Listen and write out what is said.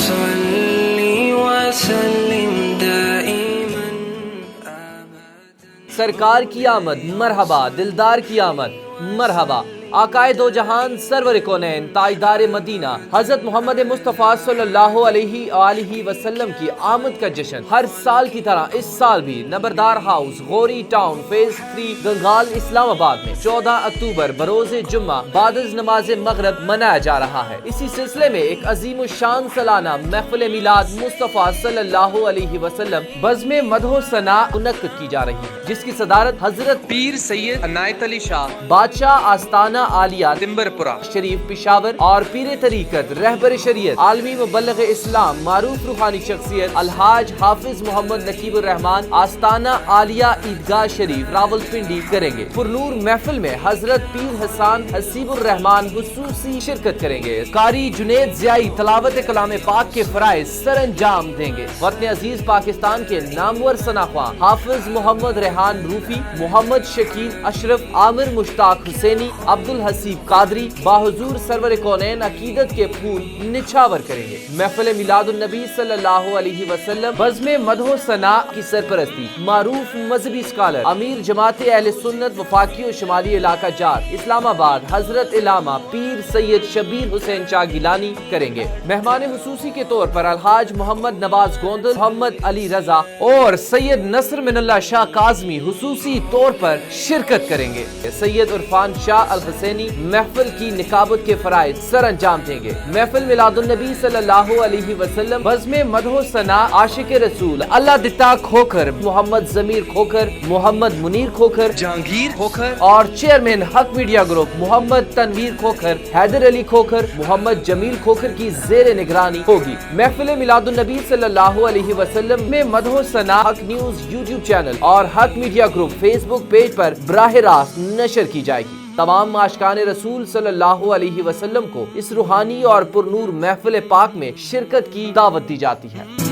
صلی وسلم دائما ابدا۔ سرکار کی آمد مرحبا، دلدار کی آمد مرحبا، آقائے دو جہان سرور کونین تاجدار مدینہ حضرت محمد مصطفیٰ صلی اللہ علیہ وآلہ وسلم کی آمد کا جشن ہر سال کی طرح اس سال بھی نبردار ہاؤس غوری ٹاؤن فیز 3 گنگال اسلام آباد میں 14 اکتوبر بروز جمعہ بعد از نماز مغرب منایا جا رہا ہے۔ اسی سلسلے میں ایک عظیم الشان سالانہ محفل میلاد مصطفیٰ صلی اللہ علیہ وسلم بزم مدح و ثنا منعقد کی جا رہی ہے، جس کی صدارت حضرت پیر سید عنایت علی شاہ بادشاہ آستانہ عالیہ دمبر پورہ شریف پشاور اور پیر طریقت رہبر شریعت عالمی مبلغ اسلام معروف روحانی شخصیت الحاج حافظ محمد نقیب الرحمان آستانہ عالیہ عیدگاہ شریف راولپنڈی کریں گے۔ پرنور محفل میں حضرت پیر حسان حسیب الرحمان خصوصی شرکت کریں گے۔ قاری جنید ضیائی تلاوت کلام پاک کے فرائض سر انجام دیں گے۔ وطن عزیز پاکستان کے نامور ثناخواں حافظ محمد ریحان روفی، محمد شکیل اشرف، عامر مشتاق حسینی، عبدالحسیب قادری باحضور سرور کونین عقیدت کے پھول نچھاور کریں گے۔ محفل میلاد النبی صلی اللہ علیہ وسلم بزم مدح و ثنا کی سرپرستی معروف مذہبی اسکالر امیر جماعت اہل سنت وفاقی و شمالی علاقہ جات اسلام آباد حضرت علامہ پیر سید شبیر حسین شاہ گیلانی کریں گے۔ مہمان خصوصی کے طور پر الحاج محمد نواز گوندل، محمد علی رضا اور سید نصر من اللہ شاہ کاظمی خصوصی طور پر شرکت کریں گے۔ سید عرفان شاہ الحسینی محفل کی نقابت کے فرائض سر انجام دیں گے۔ محفل میلاد النبی صلی اللہ علیہ وسلم بزم مدح و ثنا عاشق رسول اللہ دتا کھوکھر، محمد ضمیر کھوکھر، محمد منیر کھوکھر، جہانگیر کھوکھر اور چیئرمین حق میڈیا گروپ محمد تنویر کھوکھر، حیدر علی کھوکھر، محمد جمیل کھوکھر کی زیر نگرانی ہوگی۔ محفل میلاد النبی صلی اللہ علیہ وسلم میں مدح و ثنا حق نیوز یوٹیوب چینل اور حق میڈیا گروپ فیس بک پیج پر براہ راست نشر کی جائے گی۔ تمام عاشقان رسول صلی اللہ علیہ وسلم کو اس روحانی اور پرنور محفل پاک میں شرکت کی دعوت دی جاتی ہے۔